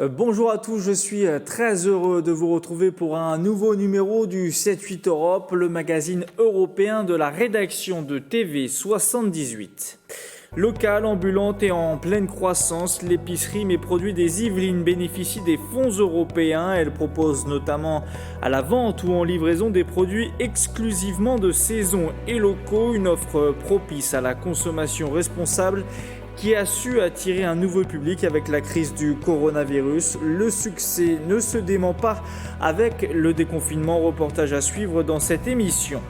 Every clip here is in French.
Bonjour à tous, je suis très heureux de vous retrouver pour un nouveau numéro du 7-8 Europe, le magazine européen de la rédaction de TV 78. Locale, ambulante et en pleine croissance, l'épicerie Mes Produits des Yvelines bénéficie des fonds européens. Elle propose notamment à la vente ou en livraison des produits exclusivement de saison et locaux, une offre propice à la consommation responsable qui a su attirer un nouveau public avec la crise du coronavirus. Le succès ne se dément pas avec le déconfinement. Reportage à suivre dans cette émission.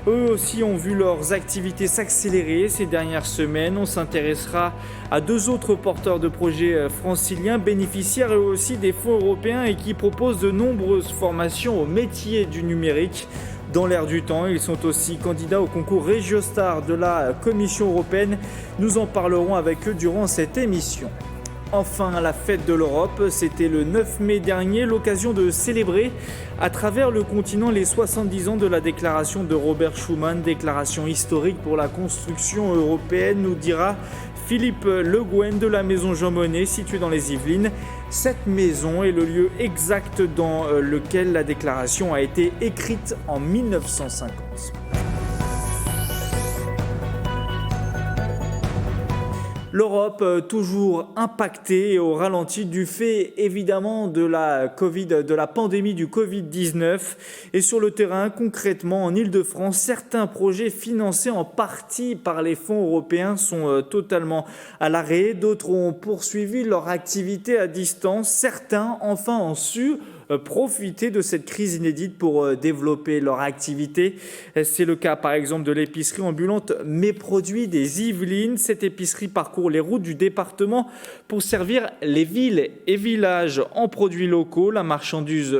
Eux aussi ont vu leurs activités s'accélérer ces dernières semaines. On s'intéressera à deux autres porteurs de projets franciliens, bénéficiaires eux aussi des fonds européens et qui proposent de nombreuses formations au métier du numérique. Dans l'air du temps, ils sont aussi candidats au concours Regiostar de la Commission européenne. Nous en parlerons avec eux durant cette émission. Enfin, la fête de l'Europe, c'était le 9 mai dernier, l'occasion de célébrer à travers le continent les 70 ans de la déclaration de Robert Schuman, déclaration historique pour la construction européenne, nous dira Philippe Le Guen de la maison Jean Monnet, située dans les Yvelines. Cette maison est le lieu exact dans lequel la déclaration a été écrite en 1950. L'Europe toujours impactée et au ralenti du fait évidemment de la pandémie du Covid-19 et sur le terrain concrètement en Île-de-France, certains projets financés en partie par les fonds européens sont totalement à l'arrêt, d'autres ont poursuivi leur activité à distance, certains enfin ont su profiter de cette crise inédite pour développer leur activité. C'est le cas par exemple de l'épicerie ambulante Mes Produits des Yvelines. Cette épicerie parcourt les routes du département pour servir les villes et villages en produits locaux. La marchandise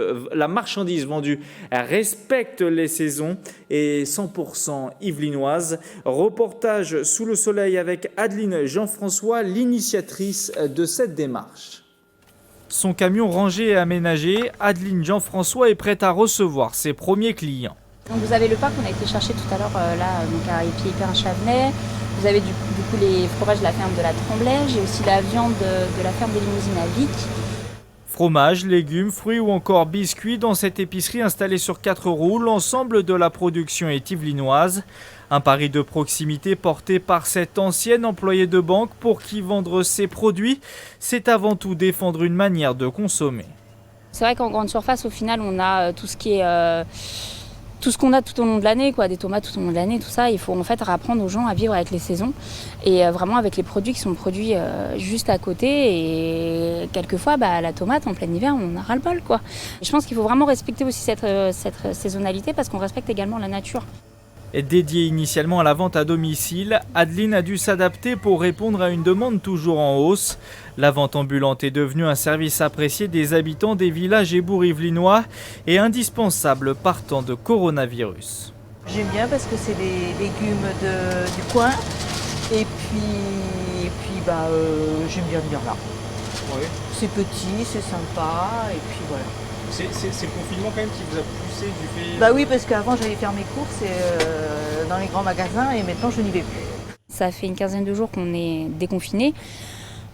vendue respecte les saisons et 100% yvelinoise. Reportage sous le soleil avec Adeline Jean-François, l'initiatrice de cette démarche. Son camion rangé et aménagé, Adeline Jean-François est prête à recevoir ses premiers clients. Donc vous avez le pain qu'on a été chercher tout à l'heure donc à Épier-Hyper-Chavenay. Vous avez du coup les fromages de la ferme de la Tremblay. J'ai aussi la viande de la ferme des Limousines à Vic. Fromage, légumes, fruits ou encore biscuits dans cette épicerie installée sur 4 roues. L'ensemble de la production est yvelinoise. Un pari de proximité porté par cette ancienne employée de banque pour qui vendre ses produits, c'est avant tout défendre une manière de consommer. C'est vrai qu'en grande surface, au final, on a tout ce qui est... tout ce qu'on a tout au long de l'année, des tomates tout au long de l'année, tout ça, il faut en fait apprendre aux gens à vivre avec les saisons et vraiment avec les produits qui sont produits juste à côté. Et quelquefois, la tomate en plein hiver, on a ras-le-bol, quoi. Je pense qu'il faut vraiment respecter aussi cette saisonnalité parce qu'on respecte également la nature. Dédiée initialement à la vente à domicile, Adeline a dû s'adapter pour répondre à une demande toujours en hausse. La vente ambulante est devenue un service apprécié des habitants des villages et bourgs yvelinois et indispensable partant de coronavirus. J'aime bien parce que c'est des légumes du coin et puis j'aime bien venir là. Oui. C'est petit, c'est sympa et puis voilà. C'est le confinement quand même qui vous a poussé du fait... Oui, parce qu'avant j'allais faire mes courses dans les grands magasins et maintenant je n'y vais plus. Ça fait une quinzaine de jours qu'on est déconfiné.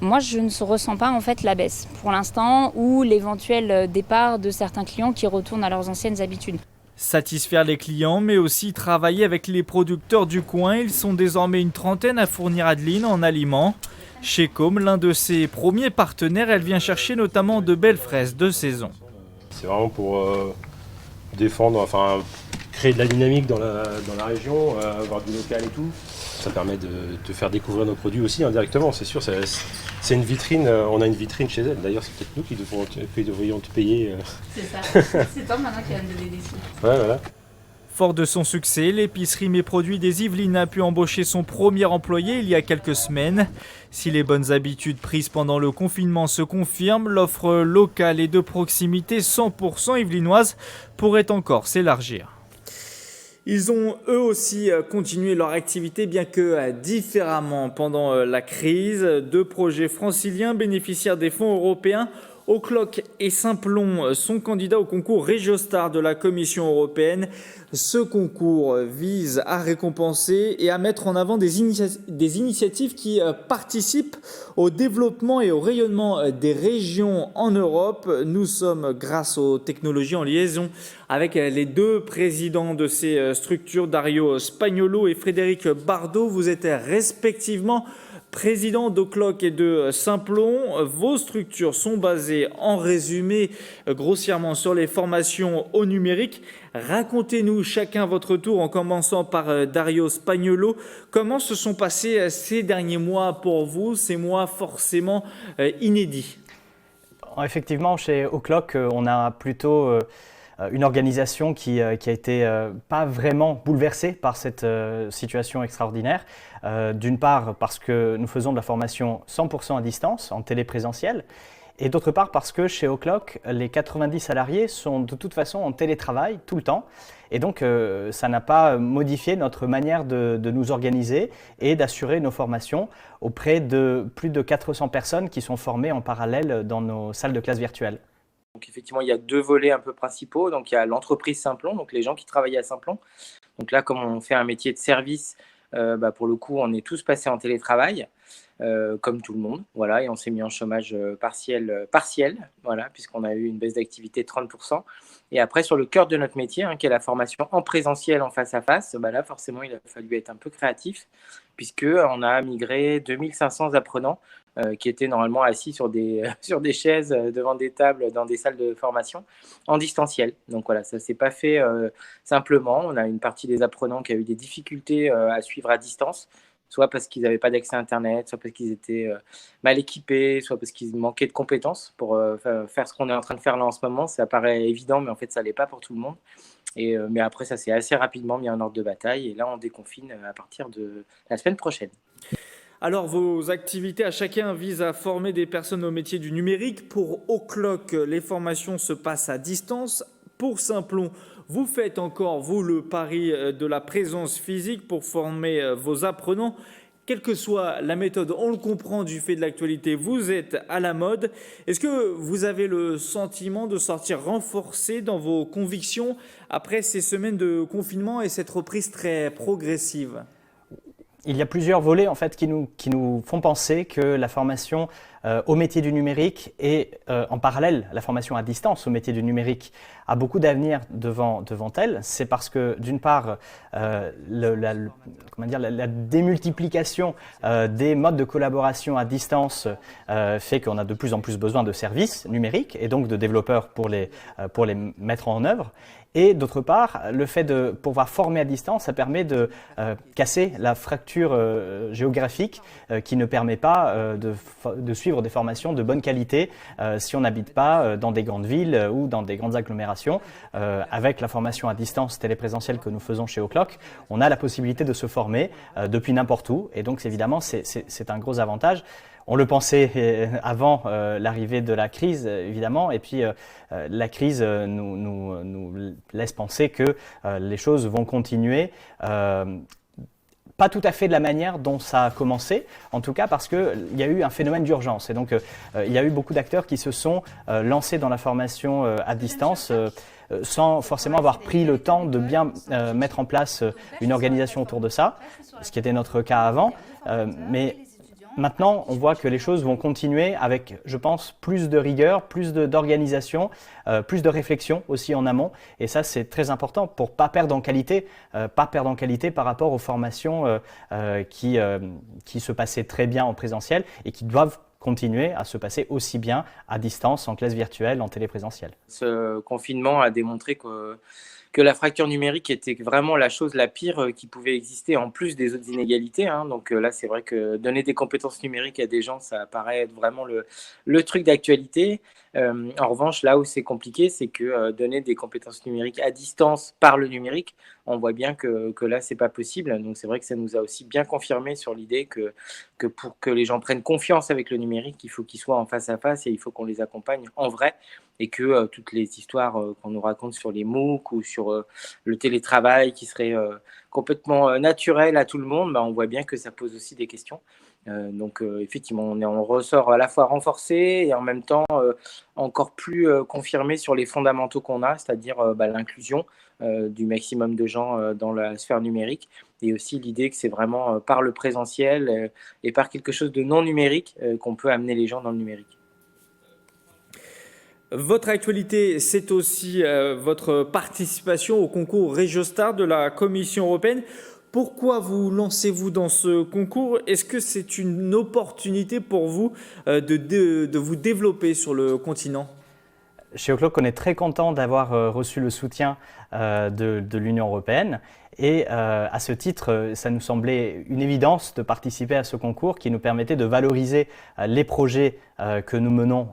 Moi, je ne ressens pas en fait la baisse pour l'instant ou l'éventuel départ de certains clients qui retournent à leurs anciennes habitudes. Satisfaire les clients, mais aussi travailler avec les producteurs du coin. Ils sont désormais une trentaine à fournir Adeline en aliments. Chez Com, l'un de ses premiers partenaires, elle vient chercher notamment de belles fraises de saison. C'est vraiment pour créer de la dynamique dans la région, avoir du local et tout. Ça permet de te faire découvrir nos produits aussi indirectement, c'est sûr. C'est une vitrine, on a une vitrine chez elle. D'ailleurs, c'est peut-être nous qui devrions te payer. C'est ça, c'est toi maintenant qui vas me donner des sous. Ouais, voilà. Fort de son succès, l'épicerie Mes Produits des Yvelines a pu embaucher son premier employé il y a quelques semaines. Si les bonnes habitudes prises pendant le confinement se confirment, l'offre locale et de proximité 100% yvelinoise pourrait encore s'élargir. Ils ont eux aussi continué leur activité bien que différemment pendant la crise. Deux projets franciliens bénéficiaires des fonds européens O'Clock et Simplon sont candidats au concours Régiostar de la Commission européenne. Ce concours vise à récompenser et à mettre en avant des initiatives qui participent au développement et au rayonnement des régions en Europe. Nous sommes, grâce aux technologies, en liaison avec les deux présidents de ces structures, Dario Spagnolo et Frédéric Bardot. Vous êtes respectivement président d'Oclock et de Simplon. Vos structures sont basées, en résumé, grossièrement sur les formations au numérique. Racontez-nous chacun votre tour, en commençant par Dario Spagnolo. Comment se sont passés ces derniers mois pour vous, ces mois forcément inédits? Effectivement, chez O'Clock, on a plutôt une organisation qui a été pas vraiment bouleversée par cette situation extraordinaire. D'une part parce que nous faisons de la formation 100% à distance, en téléprésentiel, et d'autre part parce que chez O'Clock, les 90 salariés sont de toute façon en télétravail tout le temps. Et donc, ça n'a pas modifié notre manière de nous organiser et d'assurer nos formations auprès de plus de 400 personnes qui sont formées en parallèle dans nos salles de classe virtuelles. Donc effectivement, il y a deux volets un peu principaux. Donc il y a l'entreprise Simplon, donc les gens qui travaillent à Simplon. Donc là, comme on fait un métier de service, pour le coup, on est tous passés en télétravail, comme tout le monde. Voilà, et on s'est mis en chômage partiel, voilà, puisqu'on a eu une baisse d'activité de 30%. Et après, sur le cœur de notre métier, qui est la formation en présentiel, en face à face, là, forcément, il a fallu être un peu créatif, puisqu'on a migré 2500 apprenants qui étaient normalement assis sur des chaises devant des tables dans des salles de formation en distanciel. Donc voilà, ça ne s'est pas fait simplement. On a une partie des apprenants qui a eu des difficultés à suivre à distance, soit parce qu'ils n'avaient pas d'accès à Internet, soit parce qu'ils étaient mal équipés, soit parce qu'ils manquaient de compétences pour faire ce qu'on est en train de faire là en ce moment. Ça paraît évident, mais en fait, ça ne l'est pas pour tout le monde. Mais après, ça s'est assez rapidement mis en ordre de bataille. Et là, on déconfine à partir de la semaine prochaine. Alors, vos activités à chacun visent à former des personnes au métier du numérique. Pour O'Clock, les formations se passent à distance. Pour Simplon, vous faites encore, vous, le pari de la présence physique pour former vos apprenants. Quelle que soit la méthode, on le comprend du fait de l'actualité, vous êtes à la mode. Est-ce que vous avez le sentiment de sortir renforcé dans vos convictions après ces semaines de confinement et cette reprise très progressive ? Il y a plusieurs volets en fait, qui nous font penser que la formation au métier du numérique et en parallèle la formation à distance au métier du numérique a beaucoup d'avenir devant elle. C'est parce que d'une part, la démultiplication des modes de collaboration à distance fait qu'on a de plus en plus besoin de services numériques et donc de développeurs pour les mettre en œuvre. Et d'autre part, le fait de pouvoir former à distance, ça permet de casser la fracture géographique qui ne permet pas de suivre des formations de bonne qualité si on n'habite pas dans des grandes villes ou dans des grandes agglomérations. Avec la formation à distance téléprésentielle que nous faisons chez O'Clock, on a la possibilité de se former depuis n'importe où. Et donc, évidemment, c'est un gros avantage. On le pensait avant l'arrivée de la crise, évidemment, et puis la crise nous laisse penser que les choses vont continuer. Pas tout à fait de la manière dont ça a commencé, en tout cas parce qu'il y a eu un phénomène d'urgence. Et donc, il y a eu beaucoup d'acteurs qui se sont lancés dans la formation à distance sans forcément avoir pris le temps de bien mettre en place une organisation autour de ça, ce qui était notre cas avant. Mais maintenant, on voit que les choses vont continuer avec, je pense, plus de rigueur, plus d'organisation, plus de réflexion aussi en amont. Et ça, c'est très important pour pas perdre en qualité par rapport aux formations qui se passaient très bien en présentiel et qui doivent continuer à se passer aussi bien à distance, en classe virtuelle, en téléprésentiel. Ce confinement a démontré que la fracture numérique était vraiment la chose la pire qui pouvait exister en plus des autres inégalités. Donc là, c'est vrai que donner des compétences numériques à des gens, ça paraît être vraiment le truc d'actualité. En revanche, là où c'est compliqué, c'est que donner des compétences numériques à distance par le numérique, on voit bien que là, c'est pas possible. Donc c'est vrai que ça nous a aussi bien confirmé sur l'idée que pour que les gens prennent confiance avec le numérique, il faut qu'ils soient en face à face et il faut qu'on les accompagne en vrai. Et que toutes les histoires qu'on nous raconte sur les MOOC ou sur le télétravail qui serait complètement naturel à tout le monde, on voit bien que ça pose aussi des questions. Donc effectivement, on ressort à la fois renforcé et en même temps encore plus confirmé sur les fondamentaux qu'on a, c'est-à-dire l'inclusion du maximum de gens dans la sphère numérique, et aussi l'idée que c'est vraiment par le présentiel et par quelque chose de non numérique qu'on peut amener les gens dans le numérique. Votre actualité, c'est aussi votre participation au concours RegioStar de la Commission européenne. Pourquoi vous lancez-vous dans ce concours? Est-ce que c'est une opportunité pour vous de vous développer sur le continent? Chez O'Clock, on est très content d'avoir reçu le soutien de l'Union européenne et à ce titre, ça nous semblait une évidence de participer à ce concours qui nous permettait de valoriser les projets que nous menons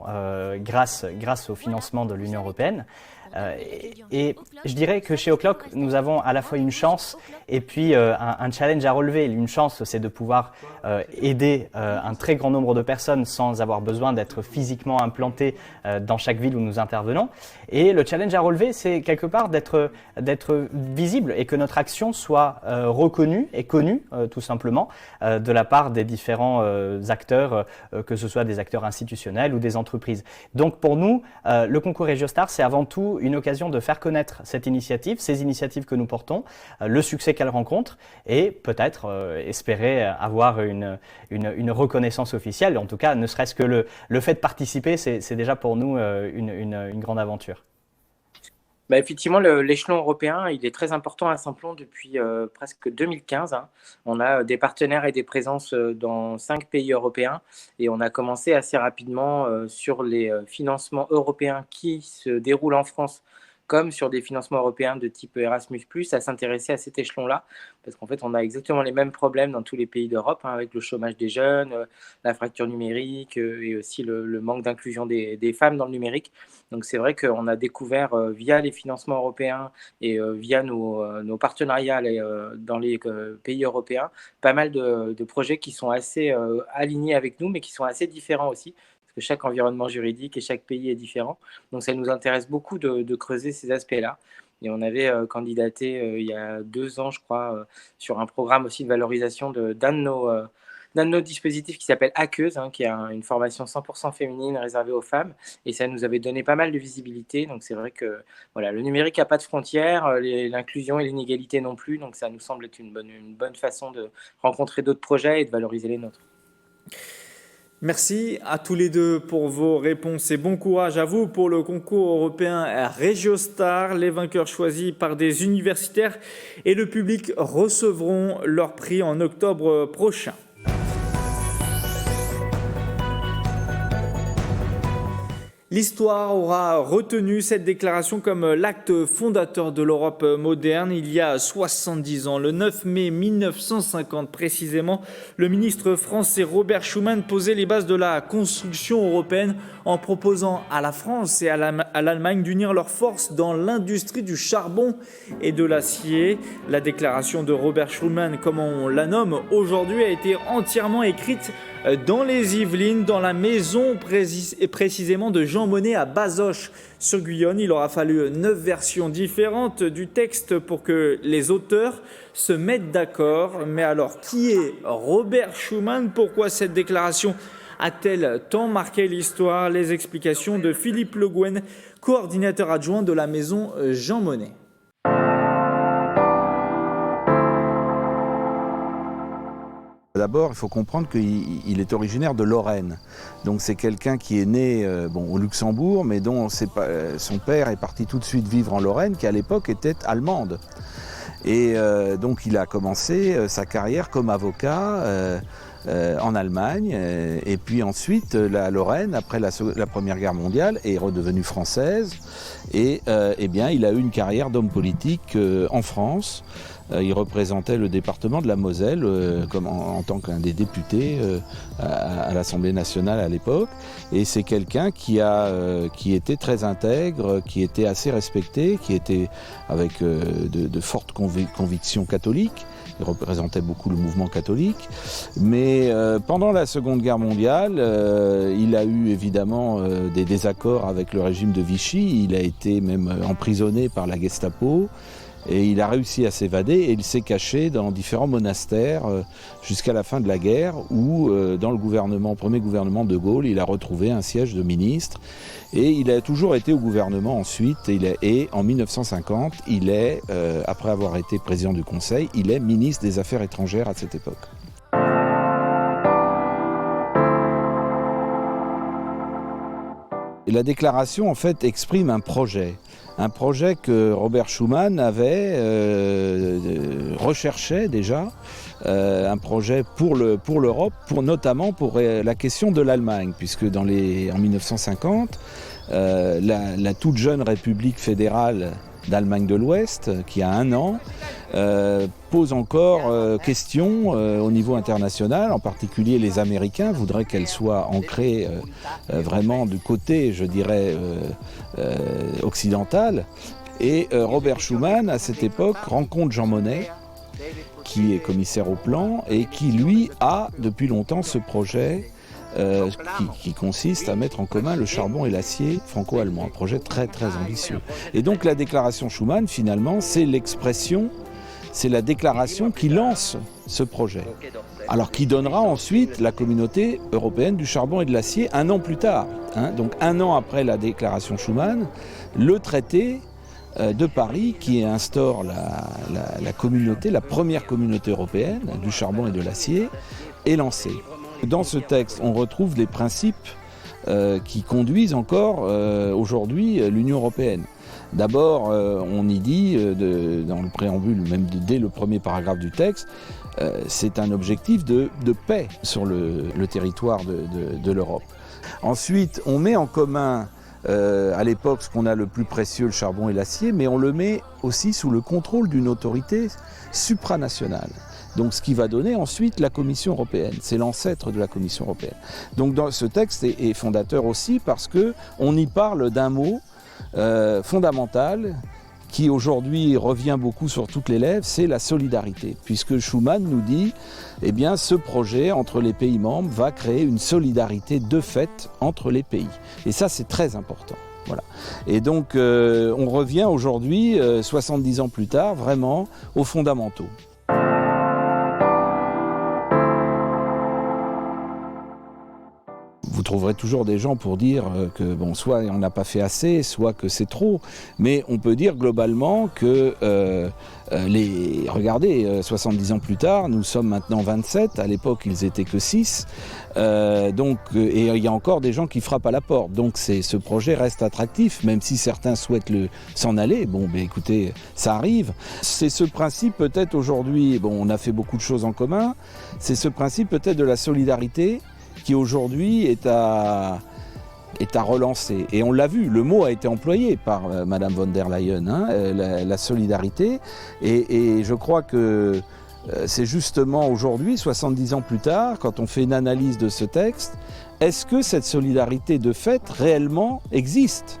grâce au financement de l'Union européenne. Et je dirais que chez O'Clock, nous avons à la fois une chance et puis un challenge à relever. Une chance, c'est de pouvoir aider un très grand nombre de personnes sans avoir besoin d'être physiquement implanté dans chaque ville où nous intervenons. Et le challenge à relever, c'est quelque part d'être visible et que notre action soit reconnue et connue, tout simplement, de la part des différents acteurs, que ce soit des acteurs institutionnels ou des entreprises. Donc pour nous, le concours RegioStar, c'est avant tout une occasion de faire connaître cette initiative, ces initiatives que nous portons, le succès qu'elles rencontrent et peut-être espérer avoir une reconnaissance officielle. En tout cas, ne serait-ce que le fait de participer, c'est déjà pour nous une grande aventure. Effectivement, l'échelon européen, il est très important à Simplon depuis presque 2015. On a des partenaires et des présences dans 5 pays européens et on a commencé assez rapidement sur les financements européens qui se déroulent en France comme sur des financements européens de type Erasmus+, à s'intéresser à cet échelon-là, parce qu'en fait, on a exactement les mêmes problèmes dans tous les pays d'Europe, avec le chômage des jeunes, la fracture numérique et aussi le manque d'inclusion des femmes dans le numérique. Donc c'est vrai qu'on a découvert via les financements européens et via nos partenariats dans les pays européens, pas mal de projets qui sont assez alignés avec nous, mais qui sont assez différents aussi, que chaque environnement juridique et chaque pays est différent. Donc ça nous intéresse beaucoup de creuser ces aspects-là. Et on avait candidaté il y a 2 ans, je crois, sur un programme aussi de valorisation d'un de nos dispositifs qui s'appelle Hackeuse, qui est une formation 100% féminine réservée aux femmes. Et ça nous avait donné pas mal de visibilité. Donc c'est vrai que voilà, le numérique n'a pas de frontières, l'inclusion et l'inégalité non plus. Donc ça nous semble être une bonne façon de rencontrer d'autres projets et de valoriser les nôtres. Merci à tous les deux pour vos réponses et bon courage à vous pour le concours européen RegioStar. Les vainqueurs choisis par des universitaires et le public recevront leur prix en octobre prochain. L'histoire aura retenu cette déclaration comme l'acte fondateur de l'Europe moderne il y a 70 ans. Le 9 mai 1950 précisément, le ministre français Robert Schuman posait les bases de la construction européenne en proposant à la France et à l'Allemagne d'unir leurs forces dans l'industrie du charbon et de l'acier. La déclaration de Robert Schuman, comme on la nomme aujourd'hui, a été entièrement écrite dans les Yvelines, dans la maison précisément de Jean Monnet à Bazoches sur Guyonne. Il aura fallu 9 versions différentes du texte pour que les auteurs se mettent d'accord. Mais alors, qui est Robert Schuman? Pourquoi cette déclaration a-t-elle tant marqué l'histoire? Les explications de Philippe Le Guen, coordinateur adjoint de la maison Jean Monnet. D'abord, il faut comprendre qu'il est originaire de Lorraine. Donc c'est quelqu'un qui est né au Luxembourg, mais dont son père est parti tout de suite vivre en Lorraine, qui à l'époque était allemande. Et donc il a commencé sa carrière comme avocat en Allemagne. Et puis ensuite, la Lorraine, après la Première Guerre mondiale, est redevenue française. Et bien, il a eu une carrière d'homme politique en France. Il représentait le département de la Moselle en tant qu'un des députés à l'Assemblée nationale à l'époque. Et c'est quelqu'un qui était très intègre, qui était assez respecté, qui était avec de fortes convictions catholiques. Il représentait beaucoup le mouvement catholique. Mais pendant la Seconde Guerre mondiale, il a eu évidemment des désaccords avec le régime de Vichy. Il a été même emprisonné par la Gestapo. Et il a réussi à s'évader et il s'est caché dans différents monastères jusqu'à la fin de la guerre où, dans le premier gouvernement de Gaulle, il a retrouvé un siège de ministre. Et il a toujours été au gouvernement ensuite. Et en 1950, après avoir été président du Conseil, il est ministre des Affaires étrangères à cette époque. Et la déclaration, en fait, exprime un projet que Robert Schuman avait recherché déjà, un projet pour l'Europe, notamment pour la question de l'Allemagne, puisque en 1950, la toute jeune République fédérale d'Allemagne de l'Ouest, qui a 1 an, pose encore question au niveau international. En particulier, les Américains voudraient qu'elle soit ancrée vraiment du côté, je dirais, occidental. Et Robert Schuman, à cette époque, rencontre Jean Monnet, qui est commissaire au plan, et qui, lui, a depuis longtemps ce projet qui consiste à mettre en commun le charbon et l'acier franco-allemand, un projet très très ambitieux. Et donc la déclaration Schuman, finalement, c'est la déclaration qui lance ce projet. Alors qui donnera ensuite la communauté européenne du charbon et de l'acier 1 an plus tard. Donc 1 an après la déclaration Schuman, le traité de Paris qui instaure la communauté, la première communauté européenne du charbon et de l'acier, est lancé. Dans ce texte, on retrouve des principes qui conduisent encore aujourd'hui l'Union européenne. D'abord, on y dit, dans le préambule, même dès le premier paragraphe du texte, c'est un objectif de paix sur le territoire de l'Europe. Ensuite, on met en commun, à l'époque, ce qu'on a le plus précieux, le charbon et l'acier, mais on le met aussi sous le contrôle d'une autorité supranationale. Donc ce qui va donner ensuite la Commission européenne, c'est l'ancêtre de la Commission européenne. Donc dans ce texte est fondateur aussi parce qu'on y parle d'un mot fondamental qui aujourd'hui revient beaucoup sur toutes les lèvres, c'est la solidarité. Puisque Schuman nous dit, eh bien ce projet entre les pays membres va créer une solidarité de fait entre les pays. Et ça c'est très important. Voilà. Et donc on revient aujourd'hui, 70 ans plus tard, vraiment aux fondamentaux. Vous trouverez toujours des gens pour dire que bon, soit on n'a pas fait assez, soit que c'est trop. Mais on peut dire globalement que, regardez, 70 ans plus tard, nous sommes maintenant 27, à l'époque ils étaient que 6. Et il y a encore des gens qui frappent à la porte. Donc ce projet reste attractif, même si certains souhaitent s'en aller. Bon, ben écoutez, ça arrive. C'est ce principe peut-être aujourd'hui, bon, on a fait beaucoup de choses en commun, c'est ce principe peut-être de la solidarité qui aujourd'hui est à relancer. Et on l'a vu, le mot a été employé par Madame von der Leyen, la solidarité. Et je crois que c'est justement aujourd'hui, 70 ans plus tard, quand on fait une analyse de ce texte, est-ce que cette solidarité de fait réellement existe ?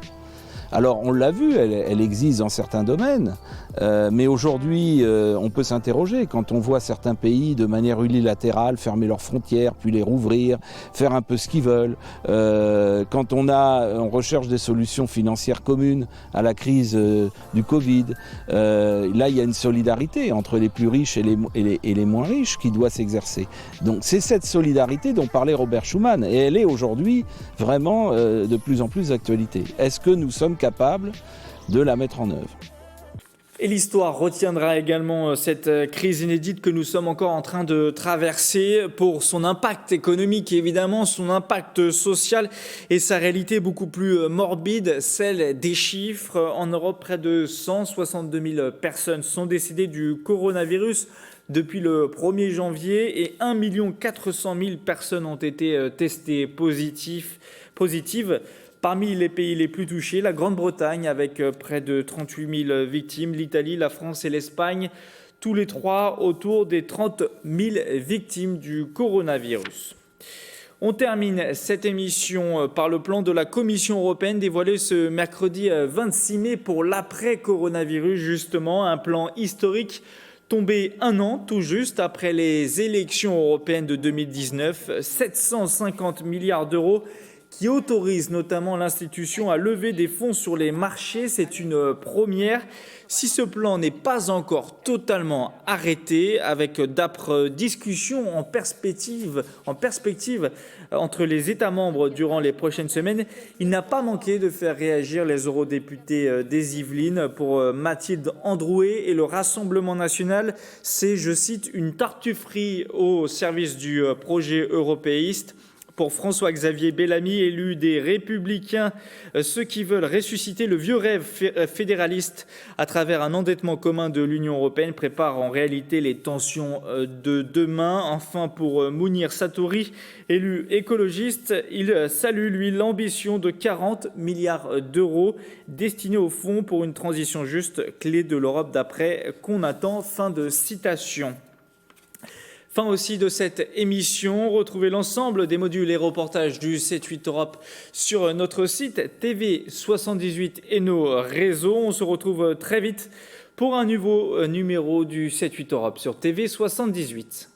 Alors on l'a vu, elle existe dans certains domaines, mais aujourd'hui on peut s'interroger quand on voit certains pays de manière unilatérale fermer leurs frontières, puis les rouvrir, faire un peu ce qu'ils veulent. Quand on recherche des solutions financières communes à la crise du Covid, là il y a une solidarité entre les plus riches et les moins riches qui doit s'exercer. Donc c'est cette solidarité dont parlait Robert Schuman et elle est aujourd'hui vraiment de plus en plus d'actualité. Est-ce que nous sommes capables de la mettre en œuvre ? Et l'histoire retiendra également cette crise inédite que nous sommes encore en train de traverser pour son impact économique et évidemment son impact social et sa réalité beaucoup plus morbide, celle des chiffres. En Europe, près de 162 000 personnes sont décédées du coronavirus depuis le 1er janvier et 1 400 000 personnes ont été testées positives. Parmi les pays les plus touchés, la Grande-Bretagne avec près de 38 000 victimes, l'Italie, la France et l'Espagne, tous les trois autour des 30 000 victimes du coronavirus. On termine cette émission par le plan de la Commission européenne dévoilé ce mercredi 26 mai pour l'après-coronavirus, justement, un plan historique tombé 1 an tout juste après les élections européennes de 2019, 750 milliards d'euros qui autorise notamment l'institution à lever des fonds sur les marchés. C'est une première. Si ce plan n'est pas encore totalement arrêté, avec d'âpres discussions en perspective entre les États membres durant les prochaines semaines, il n'a pas manqué de faire réagir les eurodéputés des Yvelines. Pour Mathilde Androuet et le Rassemblement national, c'est, je cite, une tartufferie au service du projet européiste. Pour François-Xavier Bellamy, élu des Républicains, ceux qui veulent ressusciter le vieux rêve fédéraliste à travers un endettement commun de l'Union européenne préparent en réalité les tensions de demain. Enfin, pour Mounir Satori, élu écologiste, il salue, lui, l'ambition de 40 milliards d'euros destinés au fonds pour une transition juste, clé de l'Europe d'après qu'on attend. Fin de citation. Fin aussi de cette émission. Retrouvez l'ensemble des modules et reportages du 7-8 Europe sur notre site TV78 et nos réseaux. On se retrouve très vite pour un nouveau numéro du 7-8 Europe sur TV78.